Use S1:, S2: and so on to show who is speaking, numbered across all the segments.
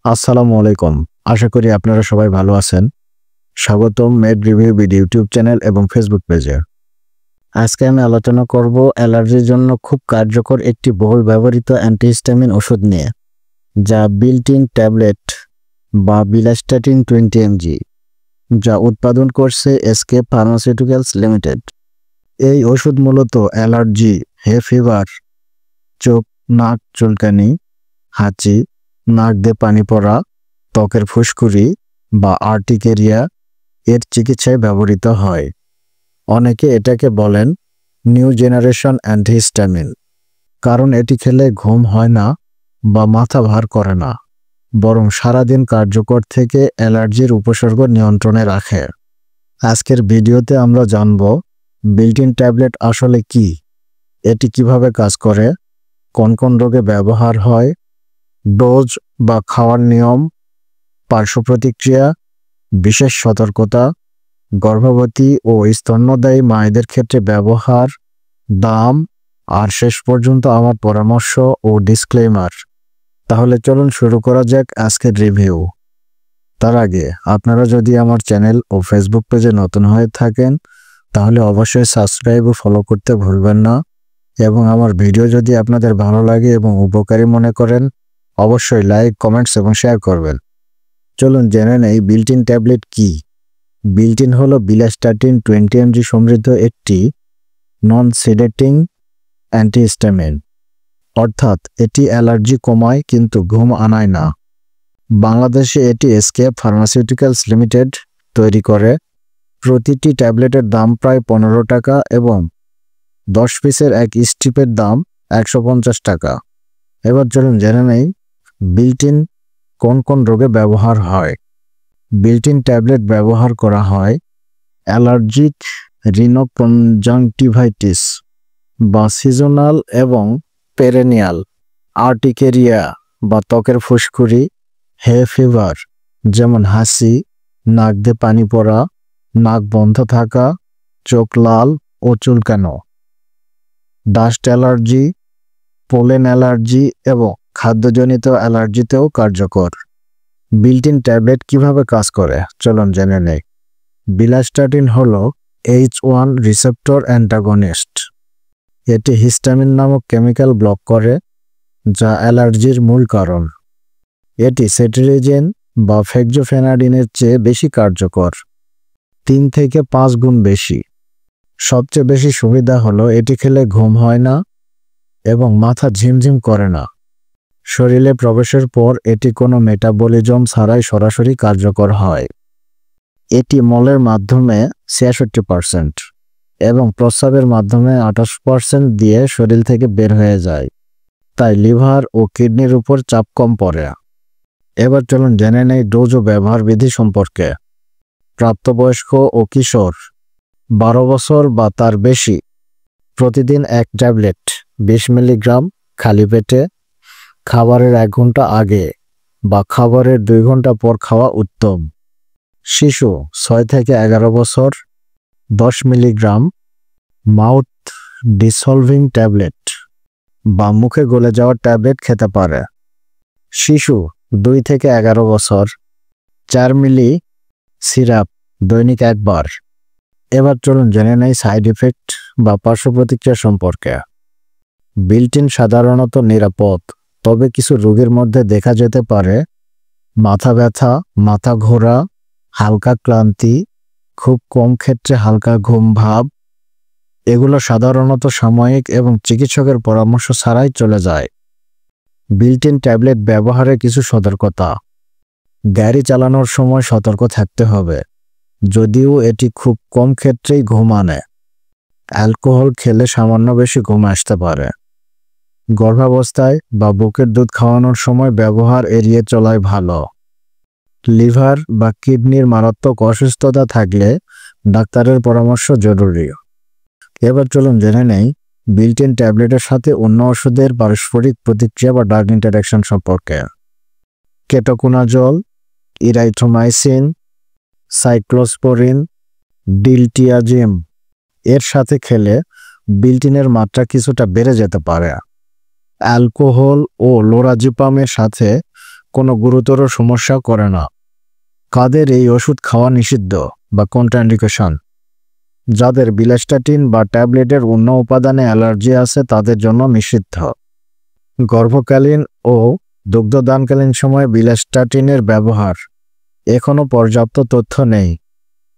S1: আসসালামু আলাইকুম। আশা করি আপনারা সবাই ভালো আছেন। স্বাগতম made review video YouTube channel এবং ফেসবুক পেজে। আজকে আমি আলোচনা করব অ্যালার্জির জন্য খুব কার্যকর একটি বহুল ব্যবহৃত অ্যান্টিহিস্টামিন ওষুধ নিয়ে, যা বিল্ট ইন ট্যাবলেট বা বিলাস্টাটিন 20 mg, যা উৎপাদন করছে এসকেপ ফার্মাসিউটিক্যালস লিমিটেড। এই ওষুধ মূলত অ্যালার্জি, হে ফিভার, চোখ নাক চুলকানি, হাঁচি, নাক দিয়ে পানি পড়া, ত্বকের ফুসকুড়ি বা আর্টিকেরিয়া এর চিকিৎসায় ব্যবহৃত হয়। অনেকে এটাকে বলেন নিউ জেনারেশন অ্যান্টিহিস্টামিন, কারণ এটি খেলে ঘুম হয় না বা মাথা ভার করে না, বরং সারাদিন কার্যকর থেকে অ্যালার্জির উপসর্গ নিয়ন্ত্রণে রাখে। আজকের ভিডিওতে আমরা জানব বিল্ট ইন ট্যাবলেট আসলে কি, এটি কিভাবে কাজ করে, কোন কোন রোগে ব্যবহার হয়, ডোজ বা খাওয়ার নিয়ম, পার্শ্ব প্রতিক্রিয়া, বিশেষ সতর্কতা, গর্ভবতী ও স্তন্যদায়ী মায়েদের ক্ষেত্রে ব্যবহার, দাম, আর শেষ পর্যন্ত আমার পরামর্শ ও ডিসক্লেইমার। তাহলে চলুন শুরু করা যাক আজকের রিভিউ। তার আগে আপনারা যদি আমার চ্যানেল ও ফেসবুক পেজে নতুন হয়ে থাকেন তাহলে অবশ্যই সাবস্ক্রাইব ও ফলো করতে ভুলবেন না, এবং আমার ভিডিও যদি আপনাদের ভালো লাগে এবং উপকারী মনে করেন অবশ্যই লাইক, কমেন্টস এবং শেয়ার করবেন। চলুন জেনে নেই বিল্ট ইন ট্যাবলেট কি। বিল্ট ইন হলো বিলাস্টাটিন 20 mg সমৃদ্ধ একটি নন সেডেটিং অ্যান্টিহিস্টামিন, অর্থাৎ এটি অ্যালার্জি কমায় কিন্তু ঘুম আনায় না। বাংলাদেশে এটি এসকেপ ফার্মাসিউটিক্যালস লিমিটেড তৈরি করে। প্রতিটি ট্যাবলেটের দাম প্রায় 15 টাকা এবং 10 পিসের এক স্ট্রিপের দাম 150 টাকা। এবার চলুন জেনে নেই বিল্ট ইন কোন কোন রোগে ব্যবহার হয়। বিল্ট ইন ট্যাবলেট ব্যবহার করা হয় অ্যালার্জিক রিনোকনজাংটিভাইটিস বা সিজনাল এবং পেরেনিয়াল আর্টিকেরিয়া বা ত্বকের ফুসকুড়ি, হে ফিভার যেমন হাসি, নাক দিয়ে পানি পড়া, নাক বন্ধ থাকা, চোখ লাল ও চুলকানো, ডাস্ট অ্যালার্জি, পোলেন অ্যালার্জি এবং খাদ্যজনিত অ্যালার্জিতেও কার্যকর। বিল্ট ইন ট্যাবলেট কিভাবে কাজ করে চলুন জেনে নেই। বিলাস্টাটিন হল H1 রিসেপ্টর অ্যান্টাগনিস্ট। এটি হিস্টামিন নামক কেমিক্যাল ব্লক করে, যা অ্যালার্জির মূল কারণ। এটি সেট্রিজিন বা ফেক্সোফেনাডিনের চেয়ে বেশি কার্যকর, 3 থেকে 5 গুণ বেশি। সবচেয়ে বেশি সুবিধা হলো এটি খেলে ঘুম হয় না এবং মাথা ঝিমঝিম করে না। শরীরে প্রবেশের পর এটি কোনো মেটাবলিজম ছাড়াই সরাসরি কার্যকর হয়। এটি মলের মাধ্যমে 66% এবং প্রস্রাবের মাধ্যমে 28% দিয়ে শরীর থেকে বের হয়ে যায়, তাই লিভার ও কিডনির উপর চাপ কম পড়ে। এবার চলুন জেনে নেই ডোজ ও ব্যবহার বিধি সম্পর্কে। প্রাপ্তবয়স্ক ও কিশোর 12 বছর বা তার বেশি প্রতিদিন 1 ট্যাবলেট 20 মিলিগ্রাম খালি পেটে, খাবারের 1 ঘন্টা আগে বা খাবারের 2 ঘন্টা পর খাওয়া উত্তম। শিশু 6 থেকে 11 বছর 10 মিলিগ্রাম মাউথ ডিসলভিং ট্যাবলেট বা মুখে গলে যাওয়া ট্যাবলেট খেতে পারে। শিশু 2 থেকে 11 বছর 4 মিলি সিরাপ দৈনিক 1 বার। এবার চলুন জেনে নেই সাইড ইফেক্ট বা পার্শ্ব প্রতিক্রিয়া সম্পর্কে। বিল্ট ইন সাধারণত নিরাপদ, তবে কিছু রোগের মধ্যে দেখা যেতে পারে মাথা ব্যথা, মাথা ঘোরা, হালকা ক্লান্তি, খুব কম ক্ষেত্রে হালকা ঘুম ভাব। এগুলো সাধারণত সাময়িক এবং চিকিৎসকের পরামর্শ ছাড়াই চলে যায়। বিল্ট ইন ট্যাবলেট ব্যবহারে কিছু সতর্কতা। গাড়ি চালানোর সময় সতর্ক থাকতে হবে, যদিও এটি খুব কম ক্ষেত্রেই ঘুম আনে। অ্যালকোহল খেলে সামান্য বেশি ঘুম আসতে পারে। গর্ভাবস্থায় বা বুকের দুধ খাওয়ানোর সময় ব্যবহার এড়িয়ে চলাই ভালো। লিভার বা কিডনির মারাত্মক অসুস্থতা থাকলে ডাক্তারের পরামর্শ জরুরি। এবার চলুন জেনে নেই বিল্ট ইন ট্যাবলেটের সাথে অন্য ওষুধের পারস্পরিক প্রতিক্রিয়া বা ড্রাগ ইন্টারঅ্যাকশন সম্পর্কে। কেটোকোনাজল, ইরাইথ্রোমাইসিন, সাইক্লোস্পোরিন, ডিলটিয়াজিম এর সাথে খেলে বিল্ট ইনের মাত্রা কিছুটা বেড়ে যেতে পারে। অ্যালকোহল ও লোরাজিপামের সাথে কোনো গুরুতর সমস্যা করে না। কাদের এই ওষুধ খাওয়া নিষিদ্ধ বা কন্ট্রাইন্ডিকেশন? যাদের বিলাসিটাটিন বা ট্যাবলেটের অন্য উপাদানে অ্যালার্জি আছে তাদের জন্য নিষিদ্ধ। গর্ভকালীন ও দুগ্ধদানকালীন সময়ে বিলাসিটাটিনের ব্যবহার এখনও পর্যাপ্ত তথ্য নেই,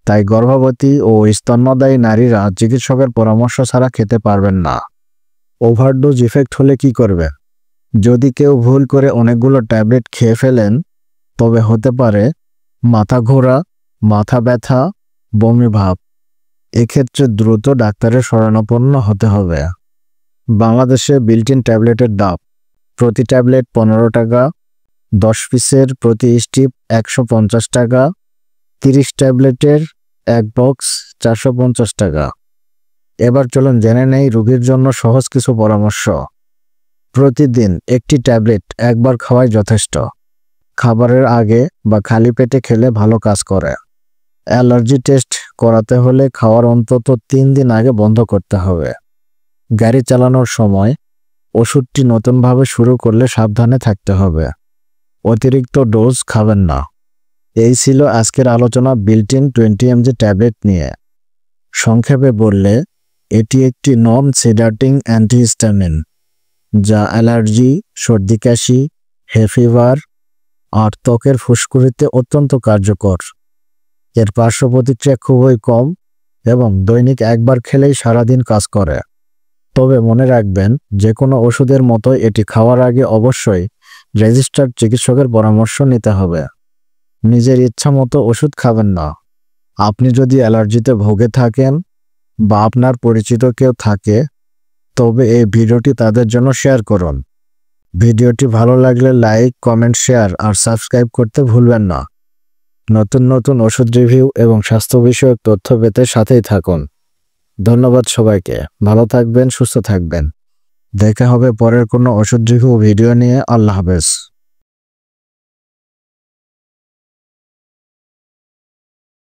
S1: তাই গর্ভবতী ও স্তন্যদায়ী নারীরা চিকিৎসকের পরামর্শ ছাড়া খেতে পারবেন না। ওভারডোজ ইফেক্ট হলে কি করবে? যদি কেউ ভুল করে অনেকগুলো ট্যাবলেট খেয়ে ফেলেন তবে হতে পারে মাথা ঘোরা, মাথা ব্যথা, বমি ভাব। এক্ষেত্রে দ্রুত ডাক্তারের শরণাপন্ন হতে হবে। বাংলাদেশে বিল্ট-ইন ট্যাবলেটের দাম প্রতি ট্যাবলেট 15 টাকা, 10 পিসের প্রতি স্টিপ 150 টাকা, 30 ট্যাবলেটের এক বক্স 450 টাকা। এবার চলুন জেনে নেই রোগীর জন্য সহজ কিছু পরামর্শ। প্রতিদিন একটি ট্যাবলেট একবার খাওয়াই যথেষ্ট। খাবারের আগে বা খালি পেটে খেলে ভালো কাজ করে। অ্যালার্জি টেস্ট করাতে হলে খাওয়ার অন্তত 3 দিন আগে বন্ধ করতে হবে। গাড়ি চালানোর সময় ওষুধটি নতুনভাবে শুরু করলে সাবধানে থাকতে হবে। অতিরিক্ত ডোজ খাবেন না। এই ছিল আজকের আলোচনা বিল্ট-ইন 20 mg ট্যাবলেট নিয়ে। সংক্ষেপে বললে এটি একটি নন সেডাটিং অ্যান্টিহিস্টামিন যা অ্যালার্জি, সর্দি কাশি, হে ফিভার আর ত্বকের ফুসকুড়িতে অত্যন্ত কার্যকর। এর পার্শ্ব প্রতিক্রিয়া খুবই কম এবং দৈনিক একবার খেলেই সারাদিন কাজ করে। তবে মনে রাখবেন, যে কোনো ওষুধের মতো এটি খাওয়ার আগে অবশ্যই রেজিস্টার্ড চিকিৎসকের পরামর্শ নিতে হবে। নিজের ইচ্ছা মতো ওষুধ খাবেন না। আপনি যদি অ্যালার্জিতে ভুগে থাকেন বা আপনার পরিচিত কেউ থাকে তবে এই ভিডিওটি তাদের জন্য শেয়ার করুন। ভিডিওটি ভালো লাগলে লাইক, কমেন্ট, শেয়ার আর সাবস্ক্রাইব করতে ভুলবেন না। নতুন নতুন ওষুধ রিভিউ এবং স্বাস্থ্য বিষয়ক তথ্য পেতে সাথেই থাকুন। ধন্যবাদ সবাইকে। ভালো থাকবেন, সুস্থ থাকবেন। দেখা হবে পরের কোনো ওষুধ রিভিউ ভিডিও নিয়ে। আল্লাহ হাফেজ।